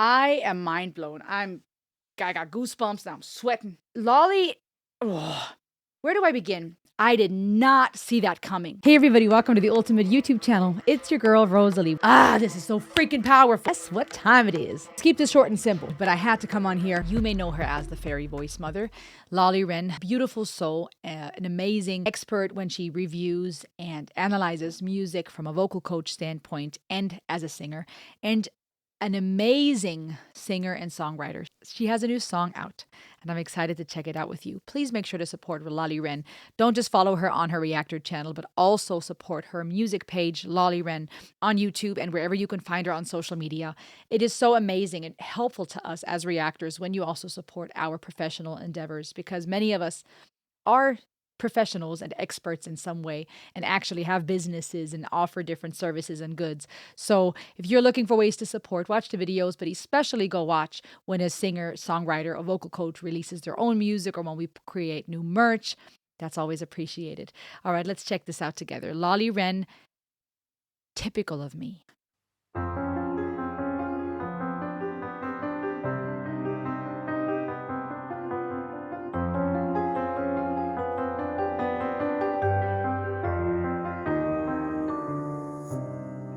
I am mind blown. I got goosebumps and I'm sweating. Lolly, oh, where do I begin? I did not see that coming. Hey everybody, welcome to the Ultimate YouTube channel. It's your girl, Rosalie. This is so freaking powerful. Guess what time it is? Let's keep this short and simple, but I had to come on here. You may know her as the fairy voice mother, Lolli Wren. Beautiful soul, an amazing expert when she reviews and analyzes music from a vocal coach standpoint and as a singer, and an amazing singer and songwriter. She has a new song out, and I'm excited to check it out with you. Please make sure to support Lolli Wren. Don't just follow her on her Reactor channel, but also support her music page, Lolli Wren, on YouTube and wherever you can find her on social media. It is so amazing and helpful to us as reactors when you also support our professional endeavors, because many of us are professionals and experts in some way and actually have businesses and offer different services and goods. So if you're looking for ways to support, watch the videos, but especially go watch when a singer, songwriter, or vocal coach releases their own music or when we create new merch. That's always appreciated. All right, let's check this out together. Lolli Wren, Typical of Me.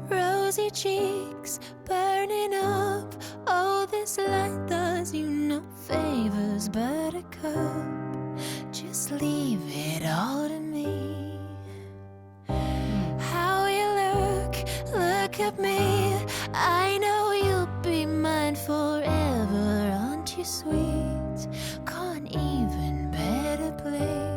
Rosy cheeks burning up. Oh, this light does you no favors, buttercup. Just leave it all to me. How you look at me. I know you'll be mine forever. Aren't you sweet? Can't even better blink.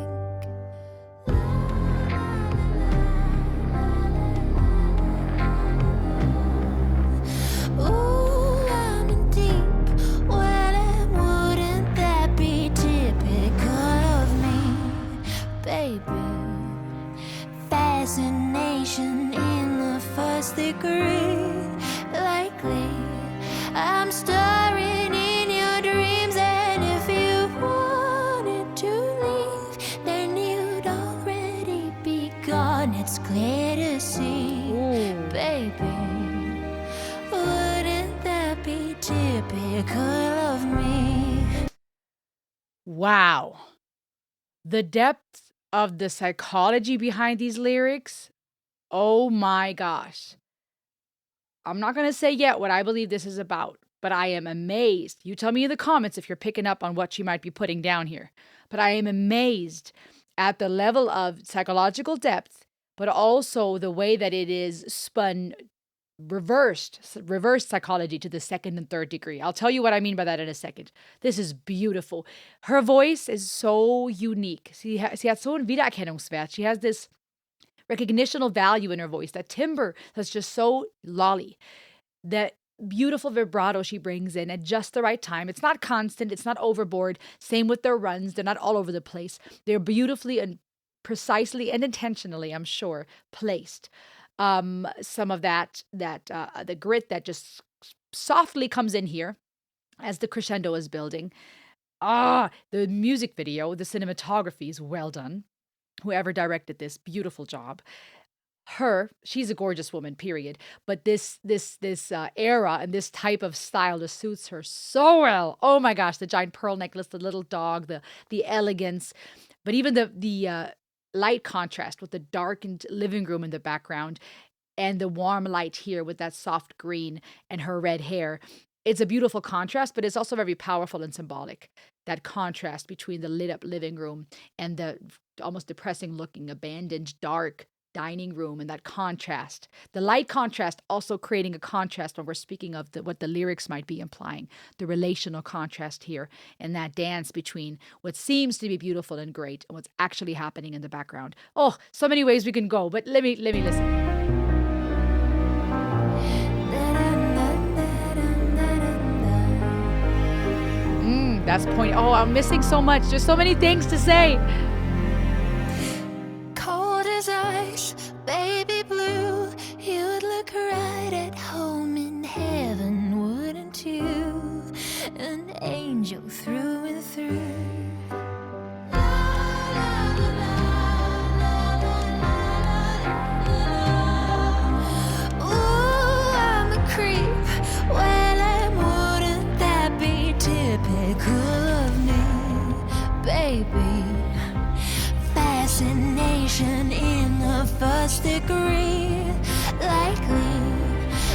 Fascination in the first degree. Likely I'm stirring in your dreams, and if you wanted to leave, then you'd already be gone. It's clear to see. Ooh. Baby, wouldn't that be typical of me? Wow. The depth of the psychology behind these lyrics, oh my gosh. I'm not going to say yet what I believe this is about, but I am amazed. You tell me in the comments if you're picking up on what she might be putting down here. But I am amazed at the level of psychological depth, but also the way that it is spun, reversed psychology to the second and third degree. I'll tell you what I mean by that in a second. This is beautiful. Her voice is so unique. Sie hat so einen Wiedererkennungswert. She has this recognitional value in her voice, that timbre that's just so Lolli. That beautiful vibrato she brings in at just the right time. It's not constant. It's not overboard. Same with their runs. They're not all over the place. They're beautifully and precisely and intentionally, I'm sure, placed. Some of the grit that just softly comes in here as the crescendo is building. The music video, the cinematography is well done. Whoever directed this, beautiful job. She's a gorgeous woman, period. But this era and this type of style just suits her so well. Oh my gosh, the giant pearl necklace, the little dog, the elegance, but even the light contrast with the darkened living room in the background and the warm light here with that soft green and her red hair. It's a beautiful contrast, but it's also very powerful and symbolic. That contrast between the lit up living room and the almost depressing looking abandoned dark dining room, and that contrast, the light contrast, also creating a contrast when we're speaking of what the lyrics might be implying, the relational contrast here, and that dance between what seems to be beautiful and great and what's actually happening in the background. Oh, so many ways we can go, but let me listen. That's point. Oh, I'm missing so much. There's so many things to say. Cold as ice, baby blue. You'd look right at home in heaven, wouldn't you? An angel through and through. Ooh, I'm a creep. Well, I'm wooden. first degree. Likely,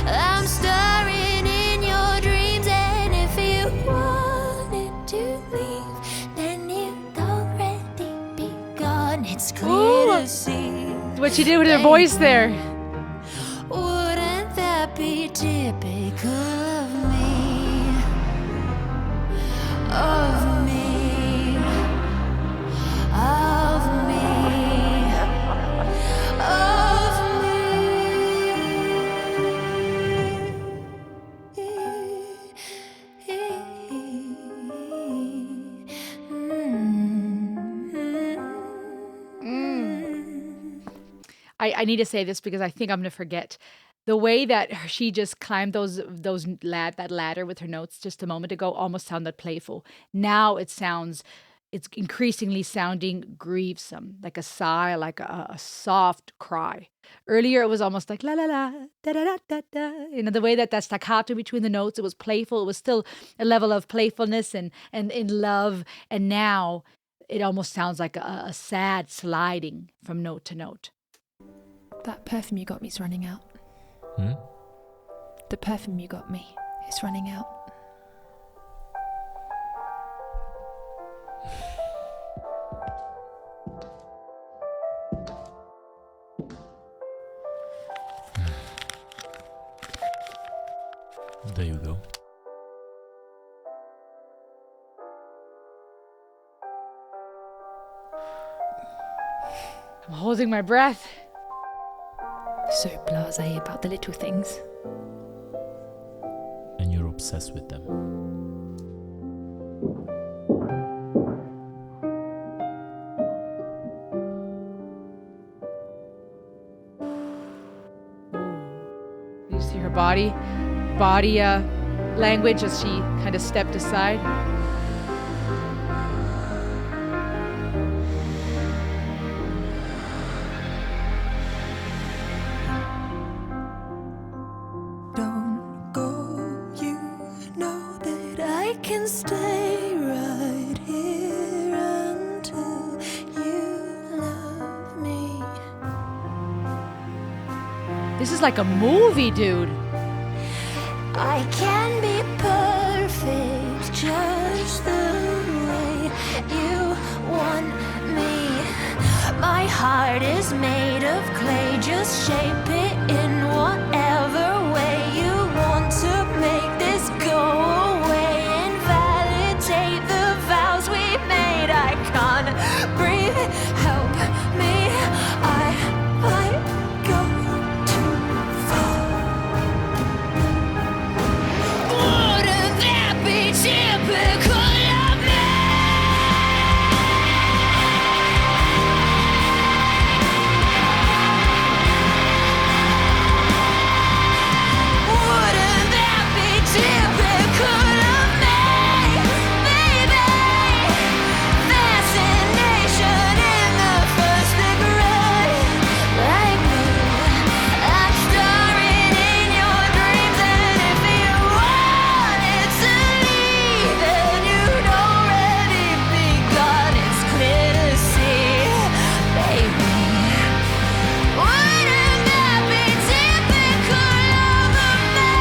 I'm starring in your dreams, and if you wanted to leave, then you'd already be gone. It's clear to see. What she did with her voice there. Wouldn't that be typical of me? Of me. Of me. Of I need to say this because I think I'm gonna forget. The way that she just climbed that ladder with her notes just a moment ago almost sounded playful. Now it's increasingly sounding grievesome, like a sigh, like a soft cry. Earlier it was almost like la la la da da da da da. You know, the way that staccato between the notes, it was playful. It was still a level of playfulness and in love. And now it almost sounds like a sad sliding from note to note. That perfume you got me is running out. The perfume you got me is running out. There you go. I'm holding my breath. So blasé about the little things. And you're obsessed with them. You see her body language as she kind of stepped aside. Don't go, you know that I can stay right here until you love me. This is like a movie, dude. I can be perfect just the way you want me. My heart is made of clay, just shape it in whatever way you want to make this go away and validate the vows we made. I can't breathe, help me, I might go too far. Wouldn't that be typical of me? Wouldn't that be typical of me, baby? Fascination in the first degree. Like me, I'm starring in your dreams, and if you wanted to leave, then you'd already be gone. It's clear to see, baby. Wouldn't that be typical of me?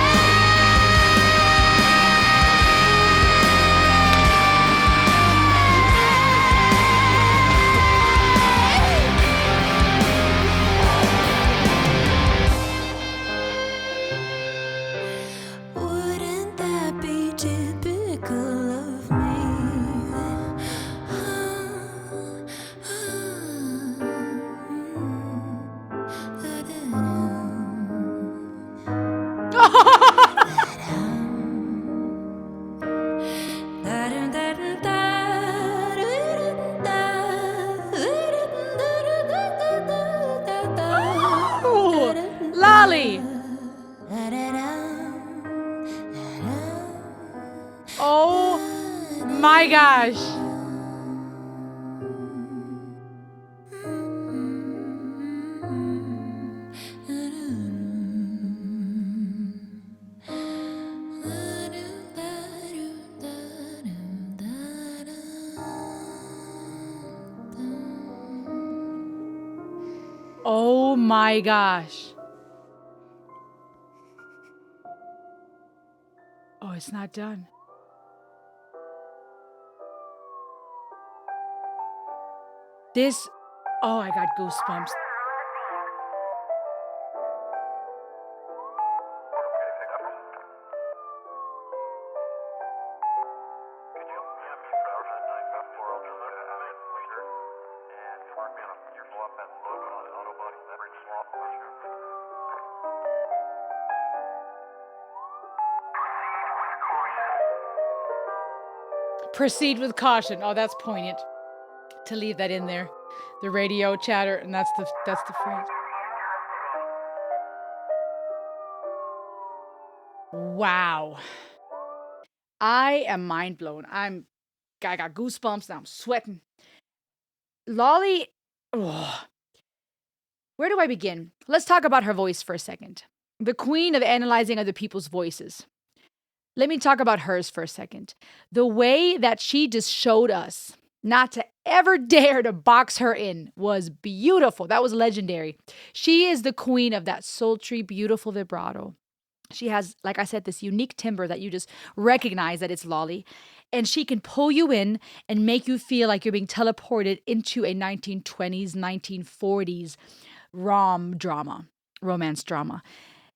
Wouldn't that be typical of Ooh, Lolli. Oh my gosh. Oh my gosh. Oh, it's not done. This, oh, I got goosebumps. Proceed with caution. Oh, that's poignant to leave that in there. The radio chatter, and that's the phrase. Wow. I am mind blown. I got goosebumps and I'm sweating. Lolli, oh, where do I begin? Let's talk about her voice for a second. The queen of analyzing other people's voices. Let me talk about hers for a second. The way that she just showed us not to ever dare to box her in was beautiful. That was legendary. She is the queen of that sultry, beautiful vibrato. She has, like I said, this unique timbre that you just recognize that it's Lolli. And she can pull you in and make you feel like you're being teleported into a 1920s, 1940s romance drama.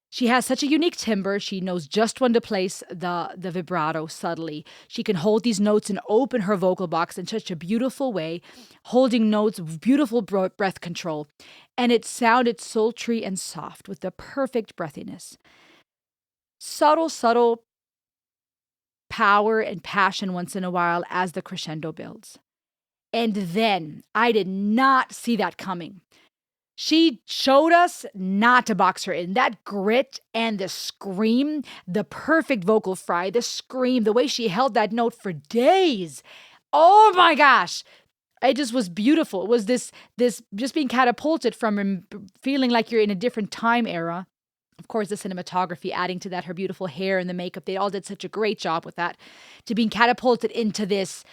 She has such a unique timbre. She knows just when to place the vibrato subtly. She can hold these notes and open her vocal box in such a beautiful way, holding notes, beautiful breath control. And it sounded sultry and soft with the perfect breathiness. Subtle power and passion once in a while as the crescendo builds. And then I did not see that coming. She showed us not to box her in. That grit and the scream, the perfect vocal fry, the scream, the way she held that note for days. Oh my gosh. It just was beautiful. It was this just being catapulted from feeling like you're in a different time era. Of course, the cinematography adding to that, her beautiful hair and the makeup, they all did such a great job with that. To being catapulted into this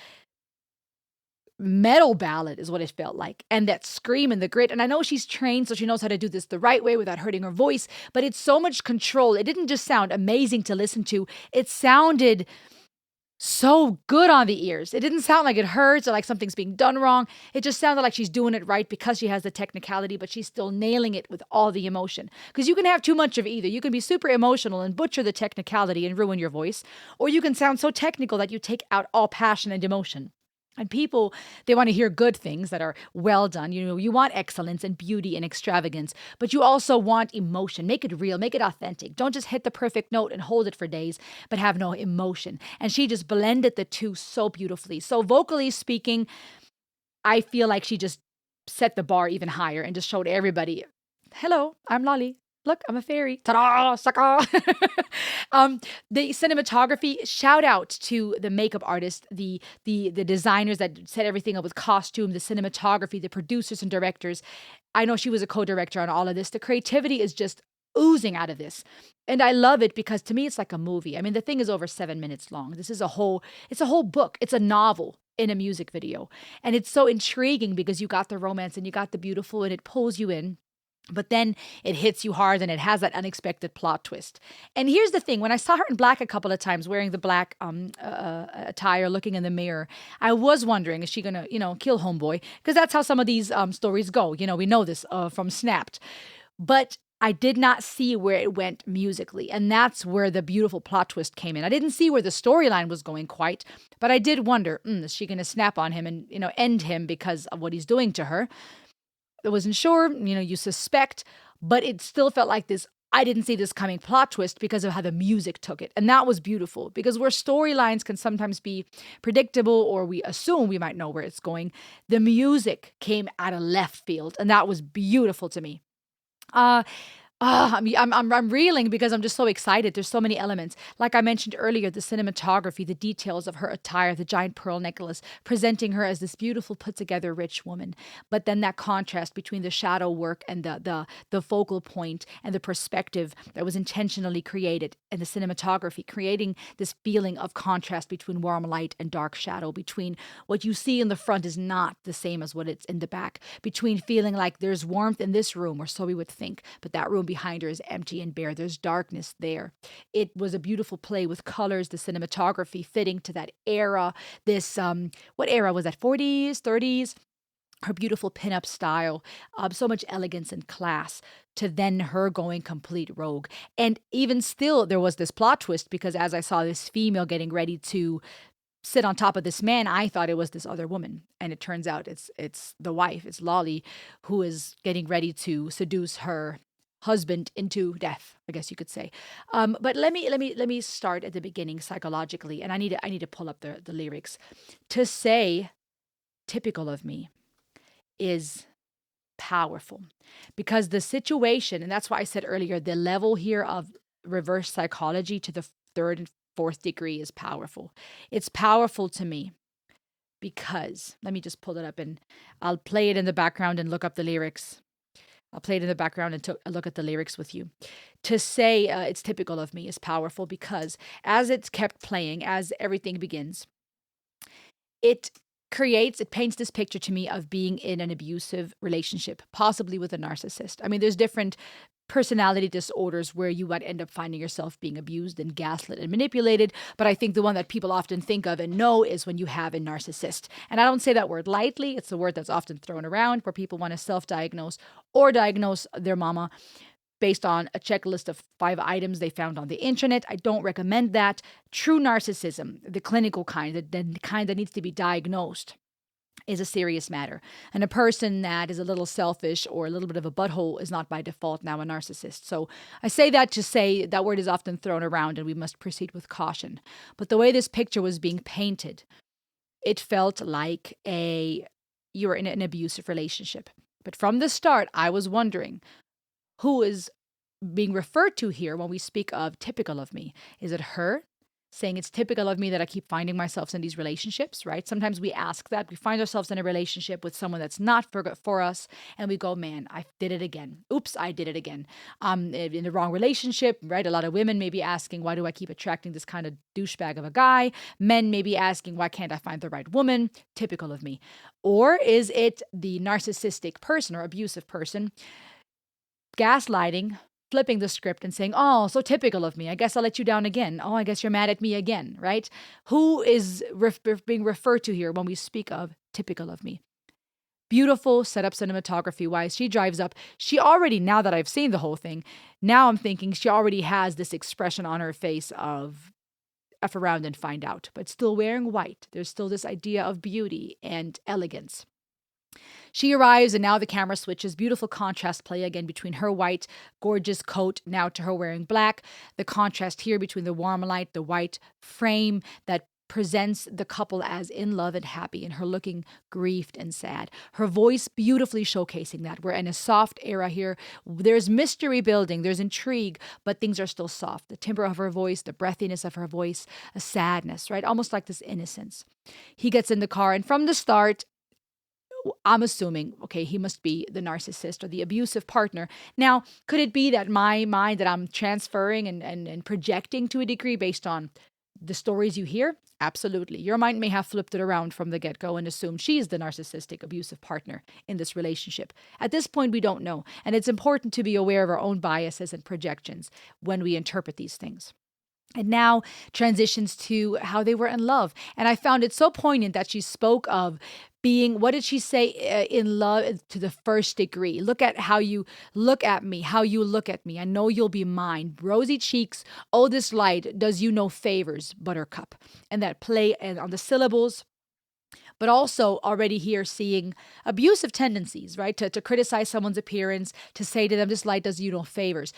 metal ballad is what it felt like. And that scream and the grit. And I know she's trained, so she knows how to do this the right way without hurting her voice. But it's so much control. It didn't just sound amazing to listen to. It sounded so good on the ears. It didn't sound like it hurts or like something's being done wrong. It just sounded like she's doing it right because she has the technicality, but she's still nailing it with all the emotion. Because you can have too much of either. You can be super emotional and butcher the technicality and ruin your voice, or you can sound so technical that you take out all passion and emotion. And people, they want to hear good things that are well done. You know, you want excellence and beauty and extravagance, but you also want emotion. Make it real, make it authentic. Don't just hit the perfect note and hold it for days, but have no emotion. And she just blended the two so beautifully. So vocally speaking, I feel like she just set the bar even higher and just showed everybody, hello, I'm Lolli. Look, I'm a fairy. Ta-da! Sucker! The cinematography, shout out to the makeup artist, the designers that set everything up with costume, the cinematography, the producers and directors. I know she was a co-director on all of this. The creativity is just oozing out of this. And I love it because to me, it's like a movie. I mean, the thing is over 7 minutes long. This is it's a whole book. It's a novel in a music video. And it's so intriguing because you got the romance and you got the beautiful and it pulls you in. But then it hits you hard and it has that unexpected plot twist. And here's the thing. When I saw her in black a couple of times wearing the black attire, looking in the mirror, I was wondering, is she going to, kill homeboy? Because that's how some of these stories go. We know this from Snapped. But I did not see where it went musically. And that's where the beautiful plot twist came in. I didn't see where the storyline was going quite. But I did wonder, is she going to snap on him and, end him because of what he's doing to her? I wasn't sure, you suspect, but it still felt like this, I didn't see this coming plot twist because of how the music took it. And that was beautiful because where storylines can sometimes be predictable or we assume we might know where it's going, the music came out of left field and that was beautiful to me. I'm reeling because I'm just so excited. There's so many elements. Like I mentioned earlier, the cinematography, the details of her attire, the giant pearl necklace, presenting her as this beautiful, put together, rich woman. But then that contrast between the shadow work and the focal point and the perspective that was intentionally created, and the cinematography, creating this feeling of contrast between warm light and dark shadow, between what you see in the front is not the same as what it's in the back, between feeling like there's warmth in this room, or so we would think, but that room behind her is empty and bare. There's darkness there. It was a beautiful play with colors, the cinematography fitting to that era. This, what era was that? 40s, 30s? Her beautiful pinup style, so much elegance and class, to then her going complete rogue. And even still, there was this plot twist because as I saw this female getting ready to sit on top of this man, I thought it was this other woman, and it turns out it's the wife, it's Lolli, who is getting ready to seduce her husband into death, I guess you could say. But let me start at the beginning psychologically, and I need to pull up the lyrics. To say typical of me is powerful because the situation, and that's why I said earlier, the level here of reverse psychology to the third and fourth degree is powerful. It's powerful to me because, let me just pull it up and I'll play it in the background and look up the lyrics. I'll play it in the background and look at the lyrics with you. To say it's typical of me is powerful because as it's kept playing, as everything begins, it it paints this picture to me of being in an abusive relationship, possibly with a narcissist. I mean, there's different personality disorders where you might end up finding yourself being abused and gaslit and manipulated. But I think the one that people often think of and know is when you have a narcissist. And I don't say that word lightly. It's a word that's often thrown around where people want to self-diagnose or diagnose their mama based on a checklist of 5 items they found on the internet. I don't recommend that. True narcissism, the clinical kind, the kind that needs to be diagnosed, is a serious matter. And a person that is a little selfish or a little bit of a butthole is not by default now a narcissist. So I say that to say that word is often thrown around and we must proceed with caution. But the way this picture was being painted, it felt like you were in an abusive relationship. But from the start, I was wondering, who is being referred to here when we speak of typical of me? Is it her saying it's typical of me that I keep finding myself in these relationships, right? Sometimes we ask that. We find ourselves in a relationship with someone that's not for us, and we go, man, I did it again. Oops, I did it again. In the wrong relationship, right? A lot of women may be asking, why do I keep attracting this kind of douchebag of a guy? Men may be asking, why can't I find the right woman? Typical of me. Or is it the narcissistic person or abusive person gaslighting, flipping the script and saying, oh, so typical of me. I guess I'll let you down again. Oh, I guess you're mad at me again, right? Who is being referred to here when we speak of typical of me? Beautiful setup cinematography wise. She drives up. She already, now that I've seen the whole thing, now I'm thinking she already has this expression on her face of F around and find out, but still wearing white. There's still this idea of beauty and elegance. She arrives and now the camera switches. Beautiful contrast play again between her white, gorgeous coat now to her wearing black. The contrast here between the warm light, the white frame that presents the couple as in love and happy, and her looking grieved and sad. Her voice beautifully showcasing that. We're in a soft era here. There's mystery building, there's intrigue, but things are still soft. The timbre of her voice, the breathiness of her voice, a sadness, right? Almost like this innocence. He gets in the car, and from the start, I'm assuming, okay, he must be the narcissist or the abusive partner. Now, could it be that my mind that I'm transferring and projecting to a degree based on the stories you hear? Absolutely. Your mind may have flipped it around from the get-go and assumed she's the narcissistic abusive partner in this relationship. At this point, we don't know. And it's important to be aware of our own biases and projections when we interpret these things. And now transitions to how they were in love. And I found it so poignant that she spoke of being, what did she say, in love to the first degree? Look at how you look at me, how you look at me. I know you'll be mine. Rosy cheeks, oh, this light does you no favors, buttercup. And that play and on the syllables, but also already here seeing abusive tendencies, right? To criticize someone's appearance, to say to them, this light does you no favors.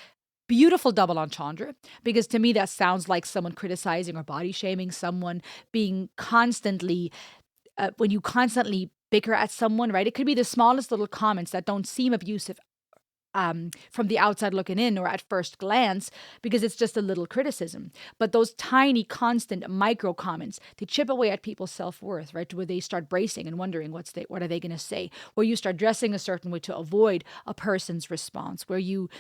Beautiful double entendre, because to me that sounds like someone criticizing or body shaming someone, being constantly, when you constantly bicker at someone, right? It could be the smallest little comments that don't seem abusive from the outside looking in or at first glance, because it's just a little criticism. But those tiny, constant micro comments, they chip away at people's self-worth, right? Where they start bracing and wondering what are they going to say? Where you start dressing a certain way to avoid a person's response, where you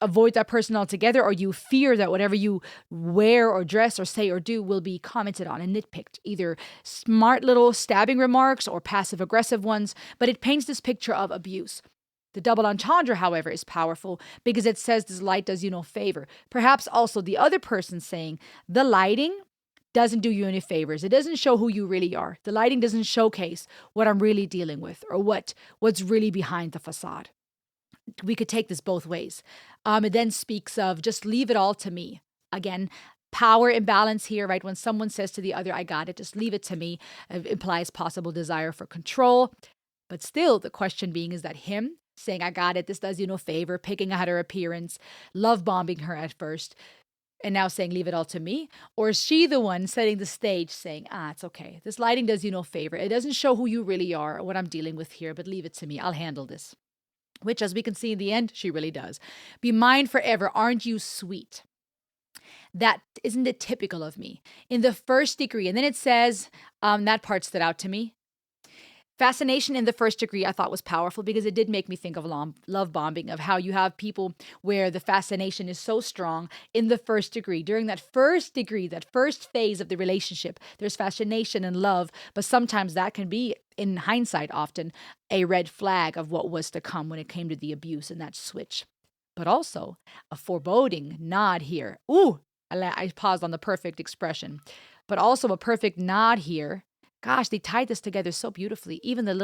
avoid that person altogether, or you fear that whatever you wear or dress or say or do will be commented on and nitpicked, either smart little stabbing remarks or passive aggressive ones. But it paints this picture of abuse. The double entendre, however, is powerful because it says this light does you no favor. Perhaps also the other person saying the lighting doesn't do you any favors. It doesn't show who you really are. The lighting doesn't showcase what I'm really dealing with or what's really behind the facade. We could take this both ways. It then speaks of just leave it all to me. Again, power imbalance here, right? When someone says to the other, I got it, just leave it to me, it implies possible desire for control. But still, the question being is that him saying, I got it, this does you no favor, picking at her appearance, love bombing her at first, and now saying, leave it all to me? Or is she the one setting the stage saying, it's okay. This lighting does you no favor. It doesn't show who you really are or what I'm dealing with here, but leave it to me. I'll handle this. Which, as we can see in the end, she really does. Be mine forever, aren't you sweet? That isn't it typical of me? In the first degree, and then it says, that part stood out to me. Fascination in the first degree I thought was powerful because it did make me think of love bombing, of how you have people where the fascination is so strong in the first degree. During that first degree, that first phase of the relationship, there's fascination and love, but sometimes that can be, in hindsight often, a red flag of what was to come when it came to the abuse and that switch. But also a foreboding nod here. Ooh, I paused on the perfect expression. But also a perfect nod here. Gosh, they tied this together so beautifully. Even the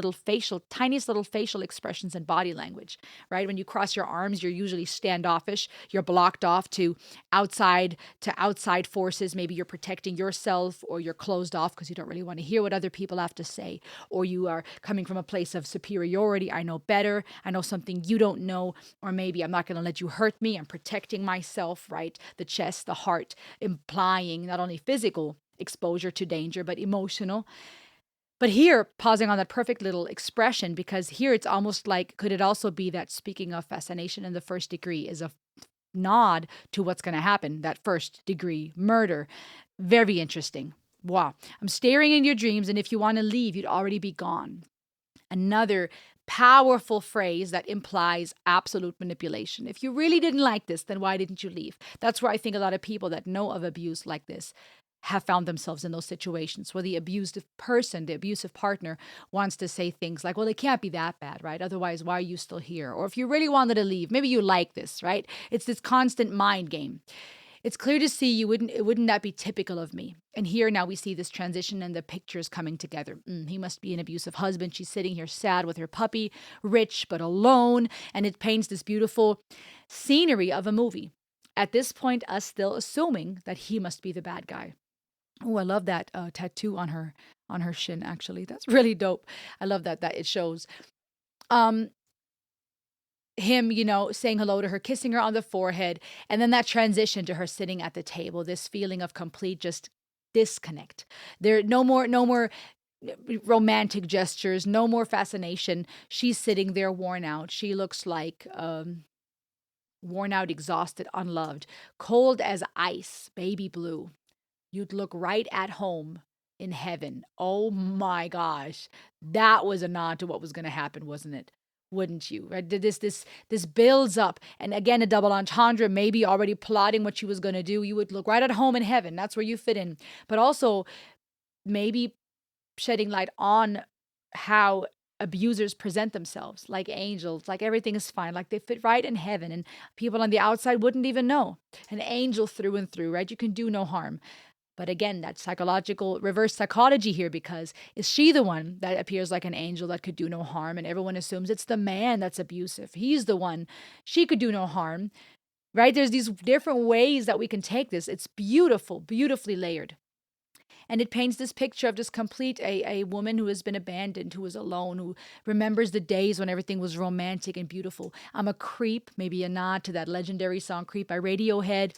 tiniest little facial expressions and body language, right? When you cross your arms, you're usually standoffish. You're blocked off to outside forces. Maybe you're protecting yourself, or you're closed off because you don't really want to hear what other people have to say. Or you are coming from a place of superiority. I know better. I know something you don't know. Or maybe I'm not going to let you hurt me. I'm protecting myself, right? The chest, the heart, implying not only physical exposure to danger, but emotional. But here, pausing on that perfect little expression, because here it's almost like, could it also be that, speaking of fascination in the first degree, is a nod to what's going to happen, that first degree murder. Very interesting. Wow. I'm staring in your dreams, and if you want to leave, you'd already be gone. Another powerful phrase that implies absolute manipulation. If you really didn't like this, then why didn't you leave? That's where I think a lot of people that know of abuse like this have found themselves in those situations where the abusive person, the abusive partner, wants to say things like, well, it can't be that bad, right? Otherwise, why are you still here? Or if you really wanted to leave, maybe you like this, right? It's this constant mind game. It's clear to see wouldn't that be typical of me? And here now we see this transition and the pictures coming together. He must be an abusive husband. She's sitting here sad with her puppy, rich but alone. And it paints this beautiful scenery of a movie. At this point, us still assuming that he must be the bad guy. Oh, I love that tattoo on her shin, actually. That's really dope. I love that it shows. Him, saying hello to her, kissing her on the forehead, and then that transition to her sitting at the table, this feeling of complete just disconnect. There no more romantic gestures, no more fascination. She's sitting there worn out. She looks like worn out, exhausted, unloved, cold as ice, baby blue. You'd look right at home in heaven. Oh my gosh. That was a nod to what was going to happen, wasn't it? Wouldn't you? Right? This builds up. And again, a double entendre, maybe already plotting what she was going to do. You would look right at home in heaven. That's where you fit in. But also maybe shedding light on how abusers present themselves like angels, like everything is fine, like they fit right in heaven, and people on the outside wouldn't even know. An angel through and through, right? You can do no harm. But again, that psychological reverse psychology here, because is she the one that appears like an angel that could do no harm? And everyone assumes it's the man that's abusive. He's the one. She could do no harm, right? There's these different ways that we can take this. It's beautiful, beautifully layered. And it paints this picture of just complete a woman who has been abandoned, who is alone, who remembers the days when everything was romantic and beautiful. I'm a creep, maybe a nod to that legendary song Creep by Radiohead.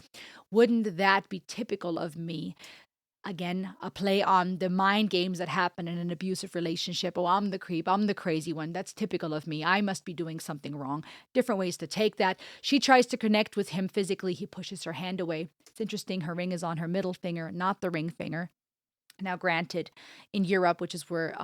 Wouldn't that be typical of me? Again, a play on the mind games that happen in an abusive relationship. Oh, I'm the creep. I'm the crazy one. That's typical of me. I must be doing something wrong. Different ways to take that. She tries to connect with him physically. He pushes her hand away. It's interesting. Her ring is on her middle finger, not the ring finger. Now, granted, in Europe, which is where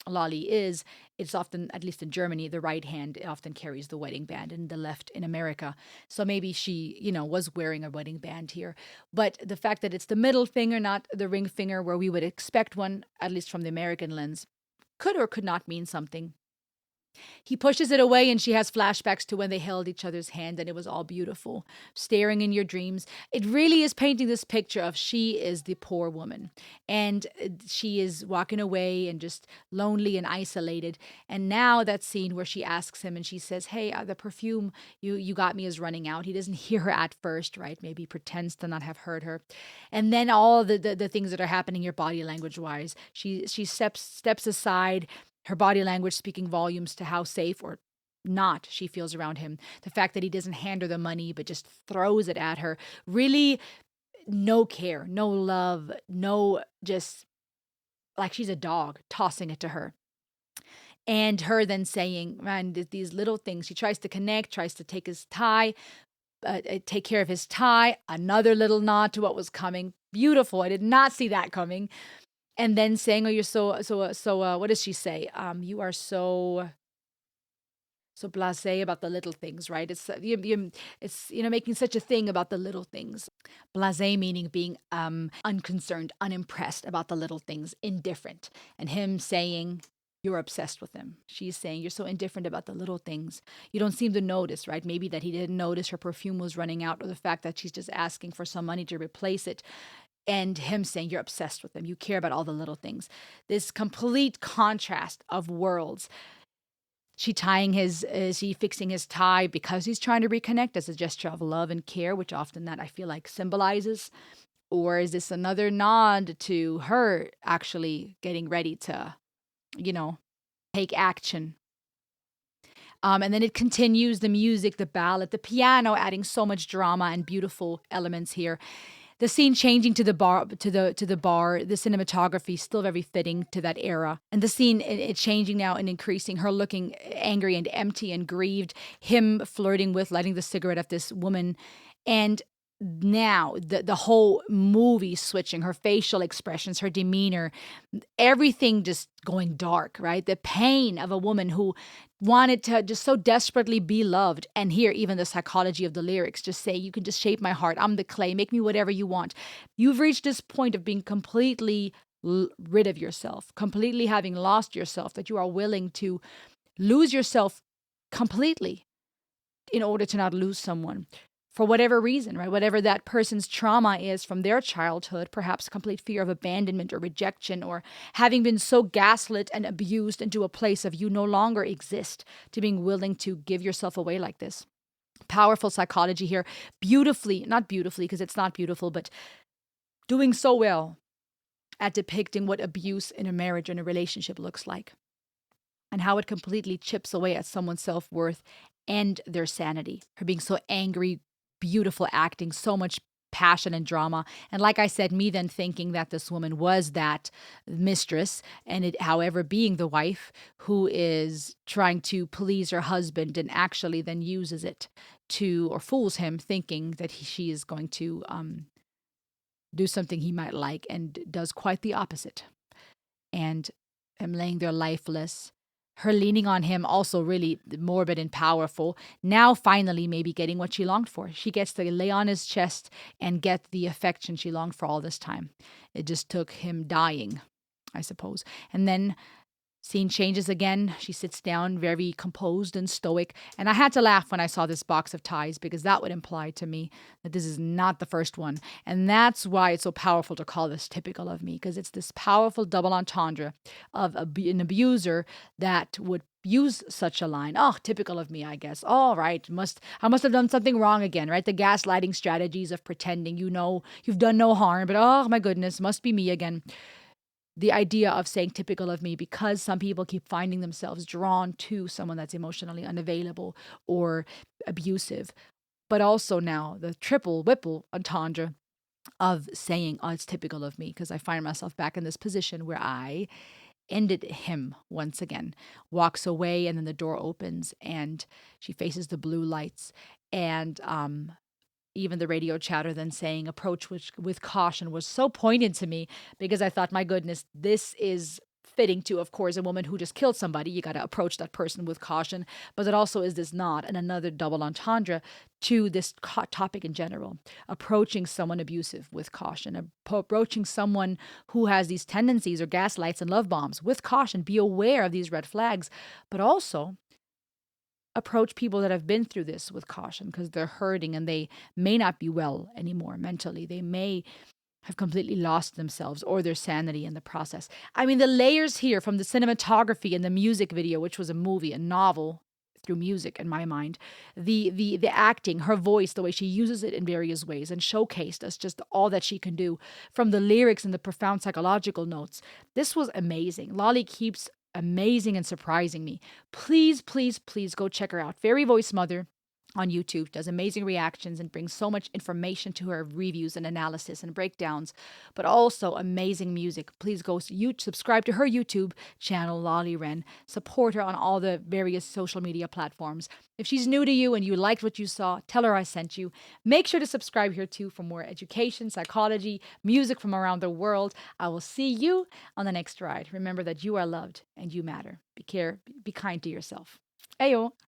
Lolli is, it's often, at least in Germany, the right hand often carries the wedding band and the left in America. So maybe she, was wearing a wedding band here. But the fact that it's the middle finger, not the ring finger, where we would expect one, at least from the American lens, could or could not mean something. He pushes it away, and she has flashbacks to when they held each other's hand and it was all beautiful. Staring in your dreams. It really is painting this picture of she is the poor woman, and she is walking away and just lonely and isolated. And now that scene where she asks him and she says, "Hey, the perfume you got me is running out." He doesn't hear her at first, right? Maybe pretends to not have heard her. And then all the things that are happening your body language wise. She steps aside, her body language speaking volumes to how safe or not she feels around him. The fact that he doesn't hand her the money but just throws it at her. Really, no care, no love, no, just like she's a dog tossing it to her. And her then saying, man, these little things. She tries to connect, tries to take his tie, take care of his tie. Another little nod to what was coming. Beautiful. I did not see that coming. And then saying, "Oh, you're so. What does she say? You are so blasé about the little things, right? It's making such a thing about the little things. Blasé meaning being unconcerned, unimpressed about the little things, indifferent. And him saying, you're obsessed with him. She's saying, you're so indifferent about the little things. You don't seem to notice, right? Maybe that he didn't notice her perfume was running out, or the fact that she's just asking for some money to replace it. And him saying, you're obsessed with him. You care about all the little things. This complete contrast of worlds. Is he fixing his tie because he's trying to reconnect as a gesture of love and care, which often that I feel like symbolizes? Or is this another nod to her actually getting ready to, take action? And then it continues, the music, the ballad, the piano, adding so much drama and beautiful elements here. The scene changing to the bar, the cinematography still very fitting to that era. And the scene it changing now and increasing, her looking angry and empty and grieved, him flirting with lighting the cigarette of this woman. And now the whole movie switching, her facial expressions, her demeanor, everything just going dark, right? The pain of a woman who wanted to just so desperately be loved. And here, even the psychology of the lyrics just say, you can just shape my heart. I'm the clay. Make me whatever you want. You've reached this point of being completely rid of yourself, completely having lost yourself, that you are willing to lose yourself completely in order to not lose someone. For whatever reason, right? Whatever that person's trauma is from their childhood, perhaps complete fear of abandonment or rejection, or having been so gaslit and abused into a place of you no longer exist, to being willing to give yourself away like this. Powerful psychology here. Not beautifully, because it's not beautiful, but doing so well at depicting what abuse in a marriage and a relationship looks like, and how it completely chips away at someone's self-worth and their sanity. Her being so angry, beautiful acting, so much passion and drama. And like I said, me then thinking that this woman was that mistress, and it, however, being the wife who is trying to please her husband and actually then uses it to, or fools him, thinking that she is going to do something he might like, and does quite the opposite. And him laying there lifeless. Her leaning on him, also really morbid and powerful. Now finally maybe getting what she longed for. She gets to lay on his chest and get the affection she longed for all this time. It just took him dying, I suppose. And then scene changes again. She sits down very composed and stoic. And I had to laugh when I saw this box of ties, because that would imply to me that this is not the first one. And that's why it's so powerful to call this typical of me, because it's this powerful double entendre of an abuser that would use such a line. Oh, typical of me, I guess. All right. I must have done something wrong again, right? The gaslighting strategies of pretending you've done no harm, but oh my goodness, must be me again. The idea of saying typical of me, because some people keep finding themselves drawn to someone that's emotionally unavailable or abusive. But also now the triple whipple entendre of saying, oh, it's typical of me, because I find myself back in this position where I ended him once again, walks away, and then the door opens and she faces the blue lights. And even the radio chatter then saying approach with caution was so poignant to me, because I thought, my goodness, this is fitting to, of course, a woman who just killed somebody. You got to approach that person with caution. But it also is this nod and another double entendre to this topic in general. Approaching someone abusive with caution, approaching someone who has these tendencies or gaslights and love bombs with caution. Be aware of these red flags, but also approach people that have been through this with caution, because they're hurting and they may not be well anymore mentally. They may have completely lost themselves or their sanity in the process. I mean, the layers here, from the cinematography and the music video, which was a movie, a novel through music in my mind, the acting, her voice, the way she uses it in various ways and showcased us just all that she can do, from the lyrics and the profound psychological notes. This was amazing. Lolli keeps amazing and surprising me. Please, please, please go check her out. Fairy Voice Mother on YouTube, does amazing reactions and brings so much information to her reviews and analysis and breakdowns, but also amazing music. Please go subscribe to her YouTube channel, Lolli Wren. Support her on all the various social media platforms. If she's new to you and you liked what you saw, tell her I sent you. Make sure to subscribe here too for more education, psychology, music from around the world. I will see you on the next ride. Remember that you are loved and you matter. Be kind to yourself. Ayo.